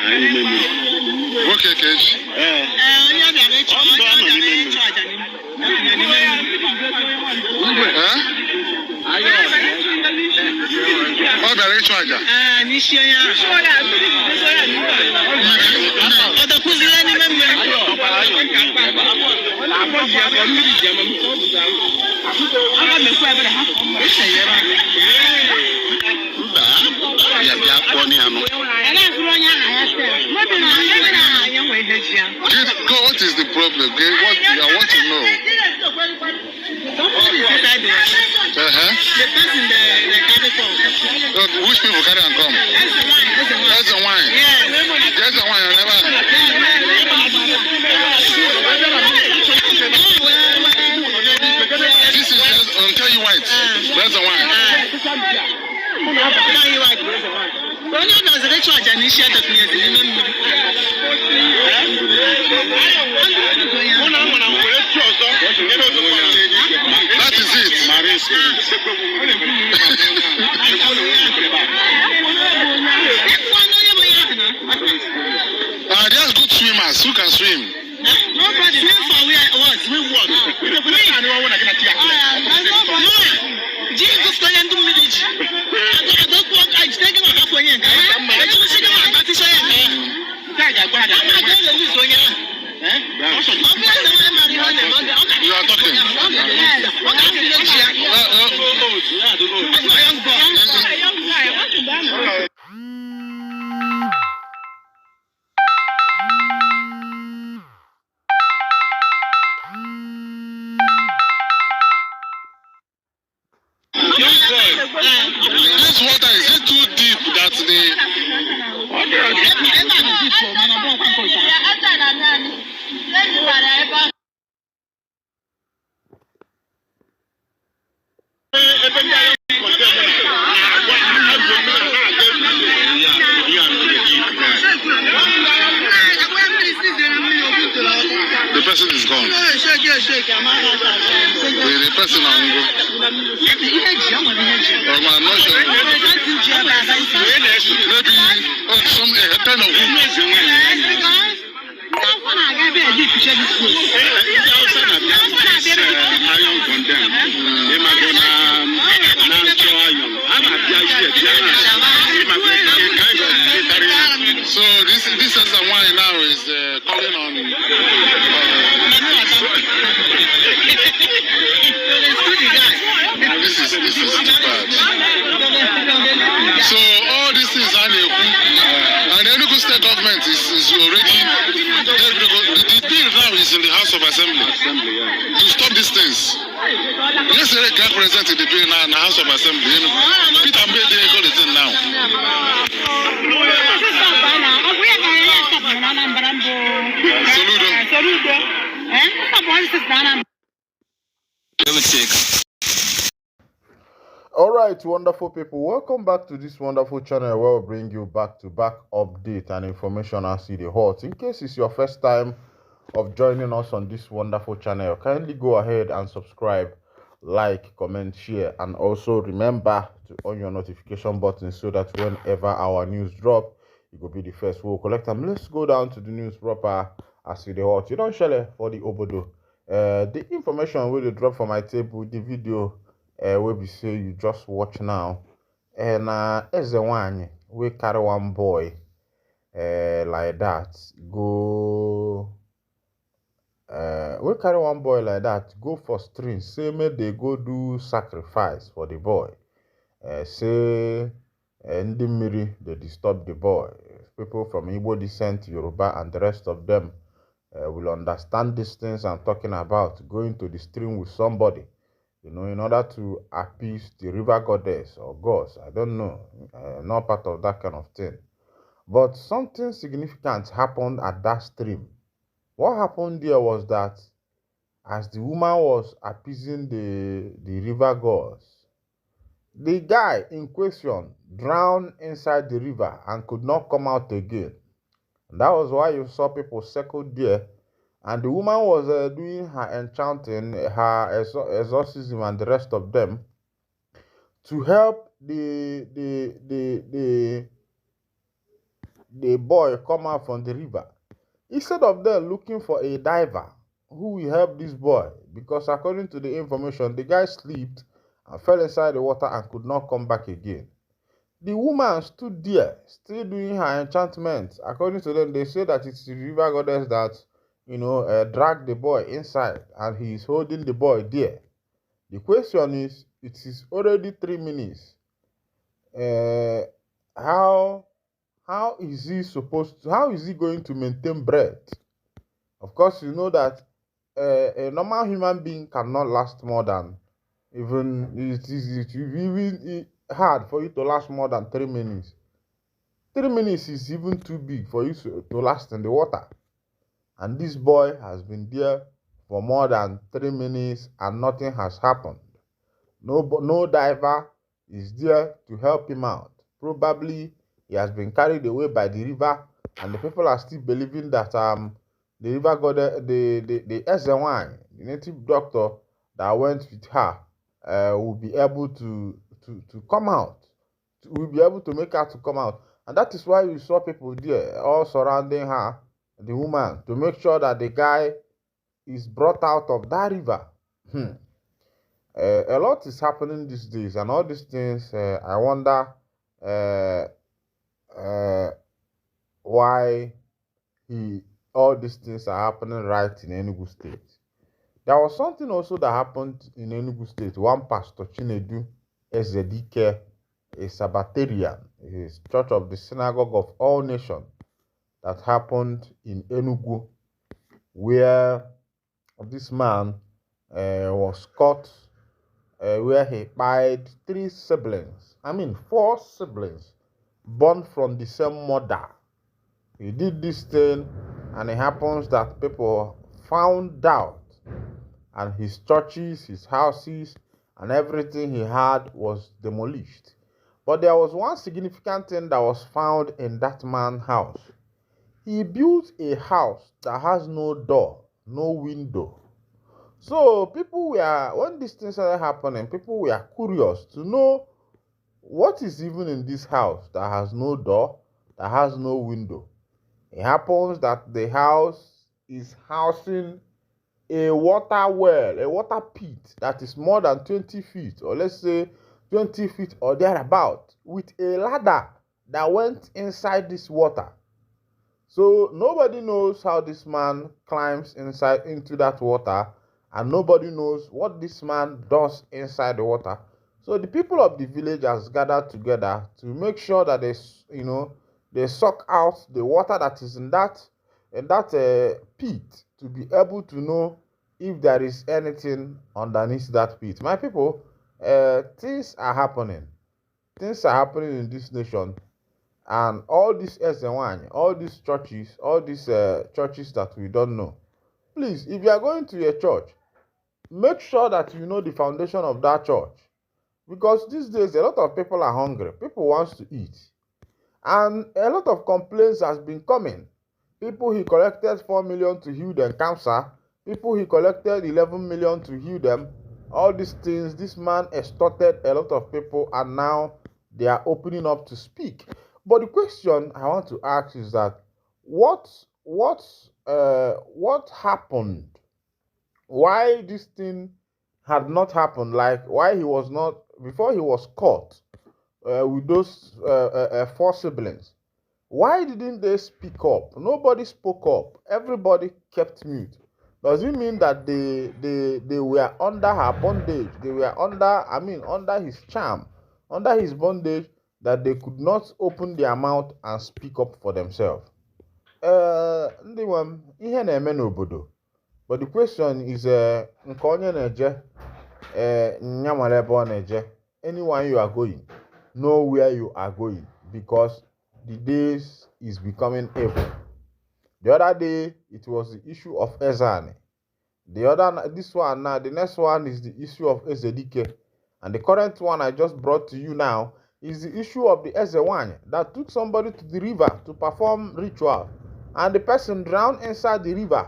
Okay, Kesh. Oh, the rich one. What is the problem? I want to know. Which people carry and come? That's the wine. That's the wine. This is just, I'll tell you white. That's the wine. That is it. There's good swimmers who can swim. Nobody swim for what? Swim what? Jesus going to village. I don't want to take him up for you. I don't see him at the same time. You are talking. This water is it too deep that the person is gone. The person is gone. I'm not sure. Maybe some kind of so this is the wine now is calling on. This is bad. So all these things are new. And the Enugu state government is already the bill now is in the House of Assembly to stop these things. Yesterday, God presented the bill now in the House of Assembly. Peter Mbede got it in now. Alright, wonderful people, welcome back to this wonderful channel where we bring you back-to-back update and information as the hot. In case it's your first time of joining us on this wonderful channel, kindly go ahead and subscribe, like, comment, share, and also remember to on your notification button so that whenever our news drop, you will be the first. We'll collect them. Let's go down to the news proper as the hot. You don't share for the obodo. The information will drop from my table, the video where we say you just watch now, and as the one we carry one boy like that go we carry one boy like that go for string, say make they go do sacrifice for the boy, say ndị mmiri they disturb the boy. People from Igbo descent, Yoruba, and the rest of them will understand these things I'm talking about. Going to the stream with somebody, you know, in order to appease the river goddess or gods. I don't know. Not part of that kind of thing. But something significant happened at that stream. What happened there was that as the woman was appeasing the river gods, the guy in question drowned inside the river and could not come out again. And that was why you saw people circled there. And the woman was doing her enchanting, her exorcism, and the rest of them to help the the boy come out from the river. Instead of them looking for a diver who will help this boy, because according to the information, the guy slipped and fell inside the water and could not come back again. The woman stood there, still doing her enchantment. According to them, they say that it's the river goddess that, dragged the boy inside and he is holding the boy there. The question is, it is already 3 minutes. Uh, how how is he supposed to? How is he going to maintain breath? Of course, you know that a normal human being cannot last more than even it will be even hard for you to last more than 3 minutes. 3 minutes is even too big for you to last in the water. And this boy has been there for more than 3 minutes and nothing has happened. No diver is there to help him out. Probably he has been carried away by the river, and the people are still believing that the river god the SNY, the native doctor that went with her, will be able to come out. Will be able to make her to come out, and that is why we saw people there all surrounding her, the woman, to make sure that the guy is brought out of that river. A lot is happening these days, and all these things. I wonder uh, uh, why he all these things are happening right in Enugu State. There was something also that happened in Enugu State. One pastor Chinedu Ezedike, a Sabbatarian, is Church of the Synagogue of All Nations, that happened in Enugu, where this man was caught, where he pied 4 siblings, born from the same mother. He did this thing, and it happens that people found out, and his churches, his houses, and everything he had was demolished. But there was one significant thing that was found in that man's house. He built a house that has no door, no window. So when these things started happening, people were curious to know what is even in this house that has no door, that has no window. It happens that the house is housing a water well, a water pit that is more than 20 feet, or let's say 20 feet or thereabout, with a ladder that went inside this water. So nobody knows how this man climbs inside into that water, and nobody knows what this man does inside the water. So the people of the village has gathered together to make sure that they suck out the water that is in that pit, to be able to know if there is anything underneath that pit. My people, things are happening. Things are happening in this nation, and all these SNY, all these churches, all these churches that we don't know. Please, if you are going to a church, make sure that you know the foundation of that church, because these days a lot of people are hungry. People want to eat, and a lot of complaints has been coming. People he collected 4 million to heal them cancer. People he collected 11 million to heal them. All these things, this man extorted a lot of people, and now they are opening up to speak. But the question I want to ask is that what happened? Why this thing had not happened? Like, why he was not, before he was caught with those 4 siblings? Why didn't they speak up? Nobody spoke up. Everybody kept mute. Does it mean that they were under her bondage? They were under his charm, under his bondage, that they could not open their mouth and speak up for themselves? Ndị nwe m, ihe na-eme n'obodo. But the question is, nke onye na-eje, nya nwere ebe ọ na-eje. Anywhere you are going, know where you are going, because the days is becoming evil. The other day, it was the issue of Ezani. The next one is the issue of Ezedike. And the current one I just brought to you now is the issue of the Ezewanya that took somebody to the river to perform ritual, and the person drowned inside the river.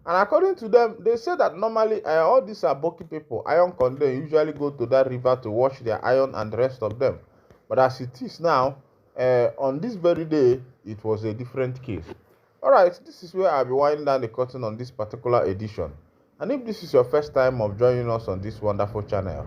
And according to them, they say that normally all these Aboki people, iron condemn, usually go to that river to wash their iron and the rest of them. But as it is now, On this very day, it was a different case. Alright, this is where I'll be winding down the curtain on this particular edition. And if this is your first time of joining us on this wonderful channel,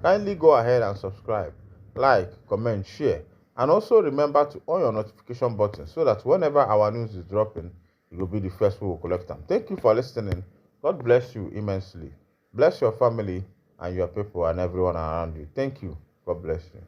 kindly go ahead and subscribe, like, comment, share, and also remember to on your notification button so that whenever our news is dropping, you will be the first who will collect them. Thank you for listening. God bless you immensely. Bless your family and your people and everyone around you. Thank you. God bless you.